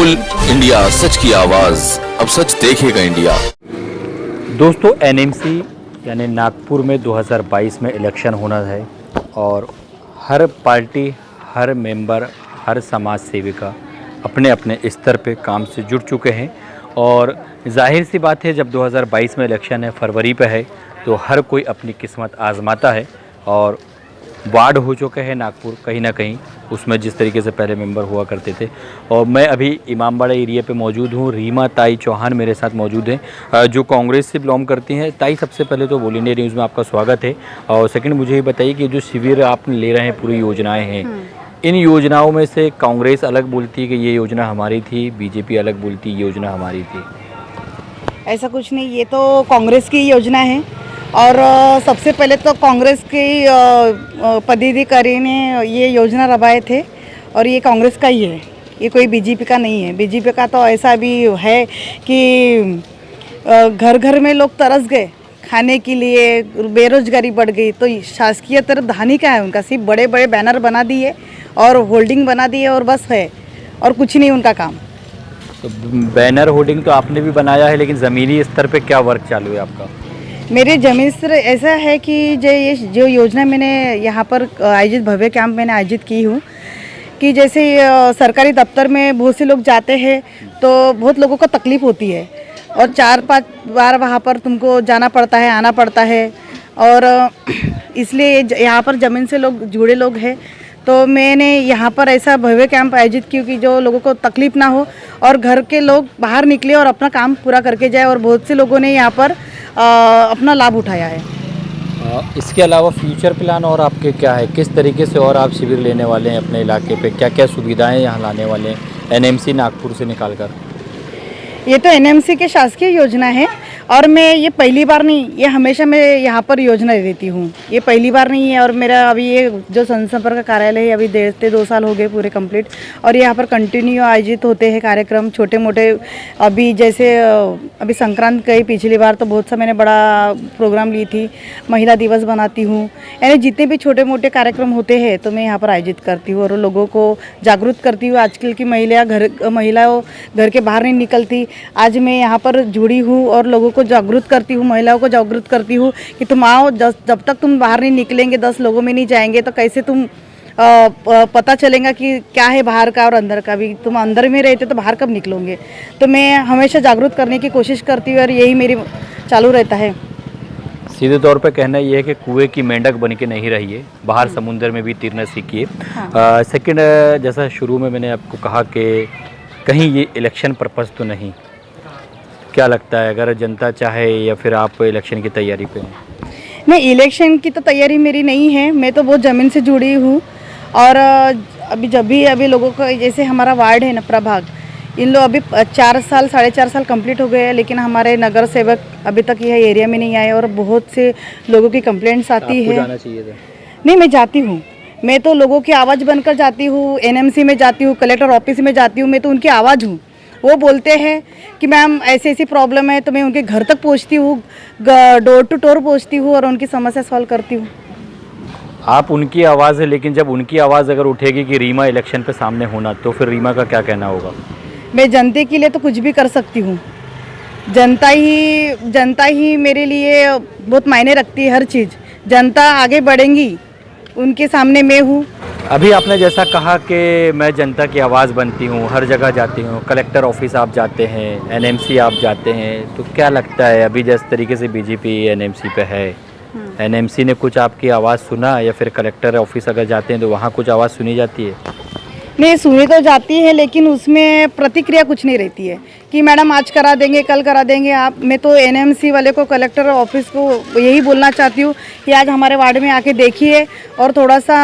बोल इंडिया, सच की आवाज, अब सच देखेगा इंडिया। दोस्तों, एनएमसी यानी नागपुर में 2022 में इलेक्शन होना है और हर पार्टी, हर मेंबर, हर समाज सेविका अपने अपने स्तर पे काम से जुट चुके हैं। और जाहिर सी बात है, जब 2022 में इलेक्शन है, फरवरी पे है, तो हर कोई अपनी किस्मत आजमाता है। और वार्ड हो चुके हैं नागपुर कहीं ना कहीं उसमें, जिस तरीके से पहले मेंबर हुआ करते थे। और मैं अभी इमामबाड़ा एरिया पे मौजूद हूँ। रीमा ताई चौहान मेरे साथ मौजूद हैं, जो कांग्रेस से बिलोंग करती हैं। ताई, सबसे पहले तो बोल इंडिया न्यूज़ में आपका स्वागत है। और सेकंड, मुझे ये बताइए कि जो शिविर आप ले रहे हैं, पूरी योजनाएं हैं, इन योजनाओं में से कांग्रेस अलग बोलती है कि ये योजना हमारी थी, बीजेपी अलग बोलती है ये योजना हमारी थी। ऐसा कुछ नहीं, ये तो कांग्रेस की योजना है। और सबसे पहले तो कांग्रेस के पदाधिकारी ने ये योजना रवाए थे और ये कांग्रेस का ही है, ये कोई बीजेपी का नहीं है। बीजेपी का तो ऐसा भी है कि घर घर में लोग तरस गए खाने के लिए, बेरोजगारी बढ़ गई। तो शासकीय तरफ धानी का है उनका, सिर्फ बड़े बड़े बैनर बना दिए और होल्डिंग बना दिए और बस है, और कुछ नहीं उनका काम। तो बैनर होर्डिंग तो आपने भी बनाया है, लेकिन ज़मीनी स्तर पे क्या वर्क चालू है आपका? मेरे जमीन से ऐसा है कि जो योजना मैंने यहाँ पर आयोजित भव्य कैंप मैंने आयोजित की हूँ, कि जैसे सरकारी दफ्तर में बहुत से लोग जाते हैं तो बहुत लोगों को तकलीफ़ होती है और 4-5 बार वहाँ पर तुमको जाना पड़ता है, आना पड़ता है। और इसलिए यहाँ पर ज़मीन से लोग जुड़े लोग हैं, तो मैंने यहाँ पर ऐसा भव्य कैंप आयोजित की कि जो लोगों को तकलीफ़ ना हो और घर के लोग बाहर निकले और अपना काम पूरा करके जाए। और बहुत से लोगों ने यहाँ पर अपना लाभ उठाया है। इसके अलावा फ्यूचर प्लान और आपके क्या है, किस तरीके से और आप शिविर लेने वाले हैं अपने इलाके पे, क्या क्या सुविधाएं यहाँ लाने वाले हैं एनएमसी नागपुर से निकालकर? ये तो एनएमसी के शासकीय योजना है और मैं ये पहली बार नहीं, ये हमेशा मैं यहाँ पर योजना देती हूँ, ये पहली बार नहीं है। और मेरा अभी ये जो जनसंपर्क कार्यालय है, अभी 1.5 साल हो गए पूरे कंप्लीट, और यहाँ पर कंटिन्यू आयोजित होते हैं कार्यक्रम छोटे मोटे। अभी जैसे अभी संक्रांत गई पिछली बार, तो बहुत सा मैंने बड़ा प्रोग्राम ली थी। महिला दिवस बनाती हूँ, यानी जितने भी छोटे मोटे कार्यक्रम होते हैं तो मैं यहाँ पर आयोजित करती हूँ और लोगों को जागरूक करती हूँ। आजकल की महिलाओं घर के बाहर नहीं निकलती, आज मैं यहाँ पर जुड़ी हूँ और लोगों को जागरूक करती हूँ, महिलाओं को जागरूक करती हूँ कि तुम आओ, जब तक तुम बाहर नहीं निकलेंगे, 10 लोगों में नहीं जाएंगे, तो कैसे तुम पता चलेगा कि क्या है बाहर का और अंदर का भी। तुम अंदर में रहते तो बाहर कब निकलोगे। तो मैं हमेशा जागरूक करने की कोशिश करती हूँ और यही मेरी चालू रहता है। सीधे तौर पे कहना ये है कि कुएं की मेंढक बन के नहीं रहिए, बाहर समुंदर में भी तैरना सीखिए। सेकंड, जैसा शुरू में मैंने आपको कहा कि कहीं ये इलेक्शन पर्पस तो नहीं, क्या लगता है अगर जनता चाहे, या फिर आप इलेक्शन की तैयारी पे हैं? नहीं, इलेक्शन की तो तैयारी मेरी नहीं है, मैं तो बहुत ज़मीन से जुड़ी हूँ। और अभी लोगों को, जैसे हमारा वार्ड है ना प्रभाग, इन लोग अभी 4 साल 4.5 साल कंप्लीट हो गए हैं, लेकिन हमारे नगर सेवक अभी तक यह एरिया में नहीं आए और बहुत से लोगों की कंप्लेंट्स आती है। जाना चाहिए था। नहीं, मैं जाती हूँ, मैं तो लोगों की आवाज़ बनकर जाती हूँ, एनएमसी में जाती हूँ, कलेक्टर ऑफिस में जाती हूँ, मैं तो उनकी आवाज़ हूँ। वो बोलते हैं कि मैम ऐसी ऐसी प्रॉब्लम है, तो मैं उनके घर तक पहुँचती हूँ, डोर टू डोर पहुँचती हूँ और उनकी समस्या सॉल्व करती हूँ। आप उनकी आवाज़ है, लेकिन जब उनकी आवाज़ अगर उठेगी कि रीमा इलेक्शन पे सामने होना, तो फिर रीमा का क्या कहना होगा? मैं जनता के लिए तो कुछ भी कर सकती हूँ, जनता ही मेरे लिए बहुत मायने रखती है। हर चीज़ जनता आगे बढ़ेंगी, उनके सामने मैं हूँ। अभी आपने जैसा कहा कि मैं जनता की आवाज़ बनती हूँ, हर जगह जाती हूँ, कलेक्टर ऑफिस आप जाते हैं, एनएमसी आप जाते हैं, तो क्या लगता है अभी जिस तरीके से बीजेपी एनएमसी पे है, एनएमसी ने कुछ आपकी आवाज़ सुना, या फिर कलेक्टर ऑफिस अगर जाते हैं तो वहाँ कुछ आवाज़ सुनी जाती है? नहीं, सुनी तो जाती है, लेकिन उसमें प्रतिक्रिया कुछ नहीं रहती है कि मैडम आज करा देंगे, कल करा देंगे आप। मैं तो एनएमसी वाले को, कलेक्टर ऑफिस को यही बोलना चाहती हूँ कि आज हमारे वार्ड में आके देखिए और थोड़ा सा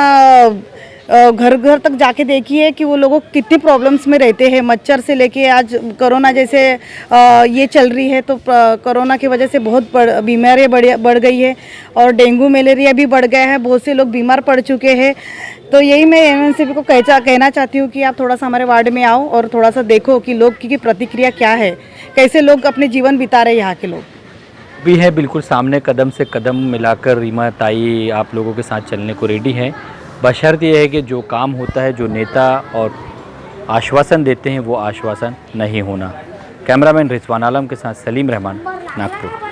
घर घर तक जाके देखिए कि वो लोग कितनी प्रॉब्लम्स में रहते हैं। मच्छर से लेके आज कोरोना जैसे ये चल रही है, तो कोरोना की वजह से बहुत बीमारियाँ बढ़ गई है और डेंगू मलेरिया भी बढ़ गया है, बहुत से लोग बीमार पड़ चुके हैं। तो यही मैं एनएमसी को कहना चाहती हूँ कि आप थोड़ा सा हमारे वार्ड में आओ और थोड़ा सा देखो कि लोग की प्रतिक्रिया क्या है, कैसे लोग अपने जीवन बिता रहे हैं यहाँ के लोग। भी है बिल्कुल सामने, कदम से कदम मिलाकर रीमा ताई आप लोगों के साथ चलने को रेडी हैं। बशर्त ये है कि जो काम होता है, जो नेता और आश्वासन देते हैं वो आश्वासन नहीं होना। कैमरामैन रिजवान आलम के साथ सलीम रहमान, नागपुर।